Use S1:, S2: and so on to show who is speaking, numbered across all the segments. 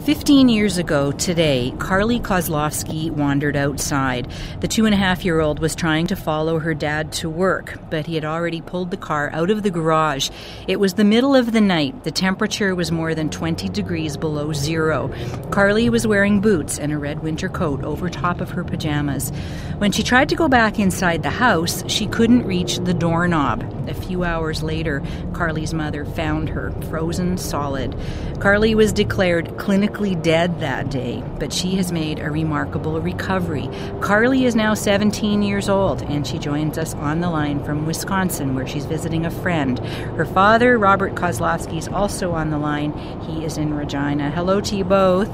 S1: 15 years ago today, Karlee Kosolofski wandered outside. The 2.5-year-old was trying to follow her dad to work, but he had already pulled the car out of the garage. It was the middle of the night. The temperature was more than 20 degrees below zero. Karlee was wearing boots and a red winter coat over top of her pajamas. When she tried to go back inside the house, she couldn't reach the doorknob. A few hours later, Karlee's mother found her, frozen solid. Karlee was declared clinically dead that day, but she has made a remarkable recovery. Karlee is now 17 years old, and she joins us on the line from Wisconsin, where she's visiting a friend. Her father, Robert Kosolofski, is also on the line. He is in Regina. Hello to you both.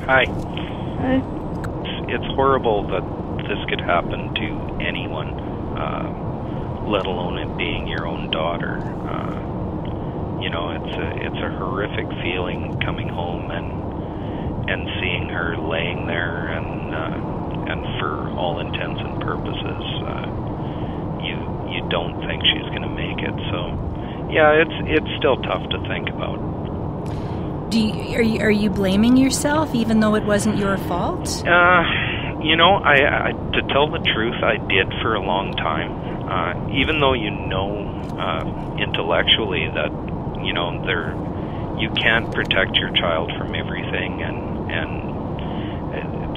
S2: Hi.
S3: Hi.
S2: It's horrible that this could happen to anyone, let alone it being your own daughter. It's a horrific feeling coming home and seeing her laying there, and for all intents and purposes, you don't think she's going to make it. So, yeah, it's still tough to think about.
S1: Are you blaming yourself, even though it wasn't your fault?
S2: I to tell the truth, I did for a long time. Even though intellectually that you can't protect your child from everything, and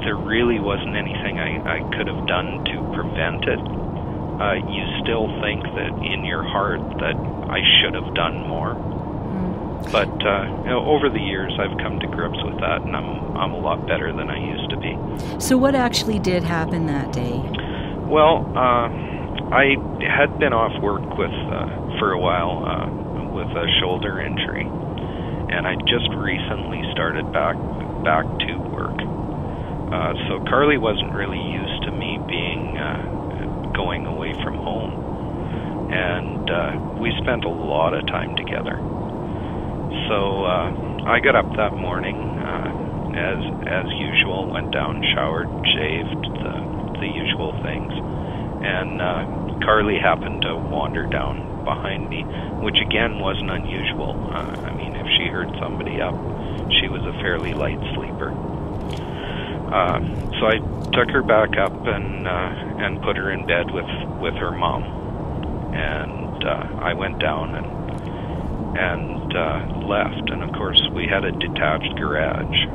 S2: there really wasn't anything I could have done to prevent it. You still think that in your heart that I should have done more. But over the years, I've come to grips with that, and I'm a lot better than I used to be.
S1: So what actually did happen that day?
S2: Well, I had been off work for a while with a shoulder injury, and I just recently started back to work. So Karlee wasn't really used to me being going away from home, and we spent a lot of time together. So I got up that morning, as usual, went down, showered, shaved, the usual things, and Karlee happened to wander down behind me, which again wasn't unusual. If she heard somebody up, she was a fairly light sleeper. So I took her back up and put her in bed with her mom, and I went down and left. And of course, we had a detached garage.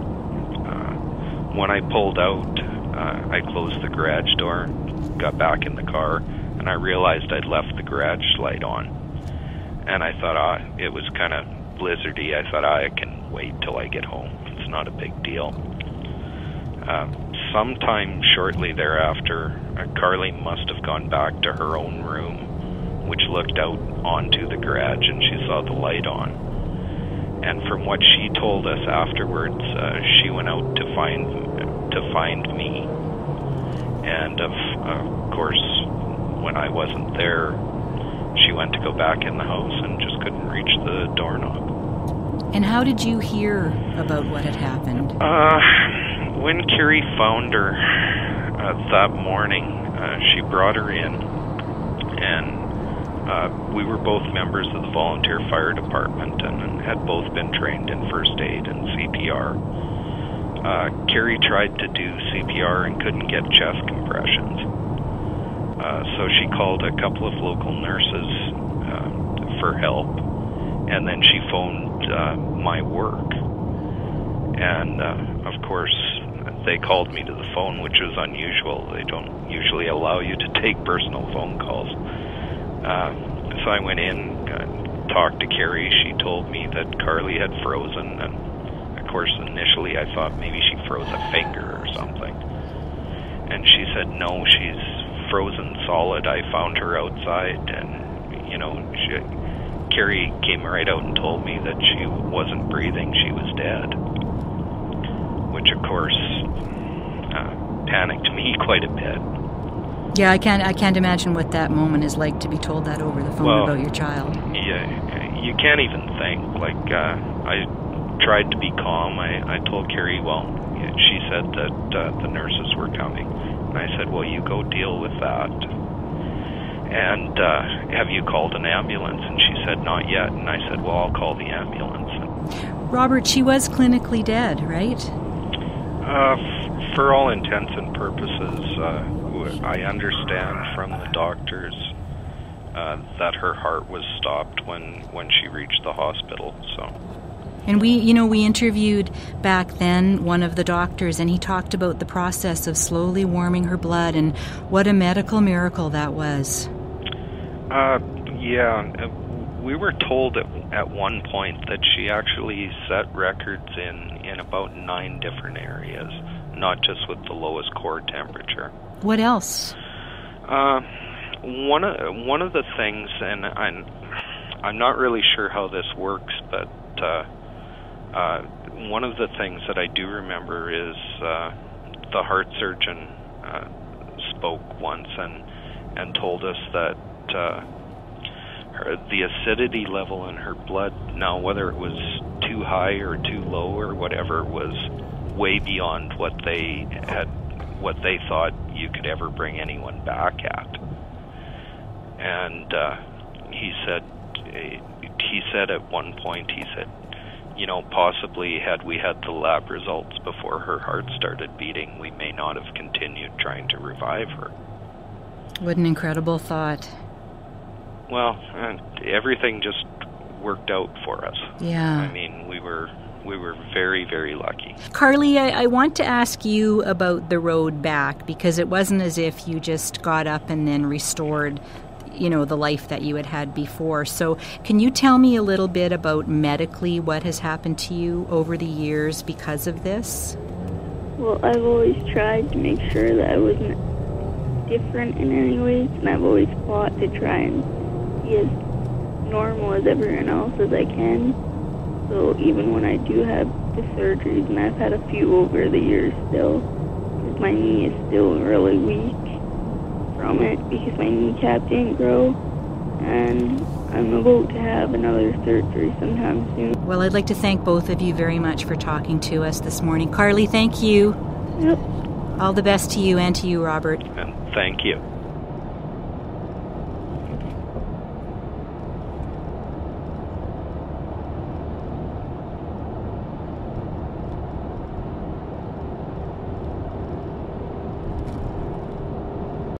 S2: When I pulled out, I closed the garage door, got back in the car, and I realized I'd left the garage light on. And I thought, it was kind of blizzardy. I thought, I can wait till I get home. It's not a big deal. Sometime shortly thereafter, Karlee must have gone back to her own room, which looked out onto the garage, and she saw the light on. And from what she told us afterwards, she went out to find me. And of course, when I wasn't there, she went to go back in the house and just couldn't reach the doorknob.
S1: And how did you hear about what had happened?
S2: When Carrie found her that morning, she brought her in, and we were both members of the volunteer fire department and had both been trained in first aid and CPR. Carrie tried to do CPR and couldn't get chest compressions. So she called a couple of local nurses for help, and then she phoned my work. And of course, they called me to the phone, which was unusual. They don't usually allow you to take personal phone calls. So I went in, talked to Carrie. She told me that Karlee had frozen, and of course, initially I thought maybe she froze a finger or something. And she said, no, she's frozen solid. I found her outside, and Carrie came right out and told me that she wasn't breathing, she was dead, which of course panicked me quite a bit.
S1: Yeah, I can't imagine what that moment is like, to be told that over the phone about your child.
S2: Yeah, you can't even think. I tried to be calm. I told Carrie, she said that the nurses were coming. And I said, well, you go deal with that. And have you called an ambulance? And she said, not yet. And I said, well, I'll call the ambulance.
S1: Robert, she was clinically dead, right?
S2: For all intents and purposes, I understand from the doctors that her heart was stopped when she reached the hospital. So.
S1: And we interviewed back then one of the doctors, and he talked about the process of slowly warming her blood, and what a medical miracle that was.
S2: Yeah, we were told at one point that she actually set records in about 9 different areas, not just with the lowest core temperature.
S1: What else?
S2: One of the things, and I'm not really sure how this works, but one of the things that I do remember is the heart surgeon spoke once and told us that the acidity level in her blood, now whether it was too high or too low or whatever, was way beyond what they thought you could ever bring anyone back at. And he said at one point, possibly had we had the lab results before her heart started beating, we may not have continued trying to revive her.
S1: What an incredible thought.
S2: Well, everything just worked out for us.
S1: Yeah.
S2: I mean, we were very, very lucky.
S1: Karli, I want to ask you about the road back, because it wasn't as if you just got up and then restored, the life that you had before. So can you tell me a little bit about medically what has happened to you over the years because of this?
S3: Well, I've always tried to make sure that I wasn't different in any ways, and I've always fought to try and be as normal as everyone else as I can. So even when I do have the surgeries, and I've had a few over the years still, because my knee is still really weak from it, because my kneecap didn't grow, and I'm about to have another surgery sometime soon.
S1: Well, I'd like to thank both of you very much for talking to us this morning. Karli, thank you.
S3: Yep.
S1: All the best to you and to you, Robert.
S2: And thank you.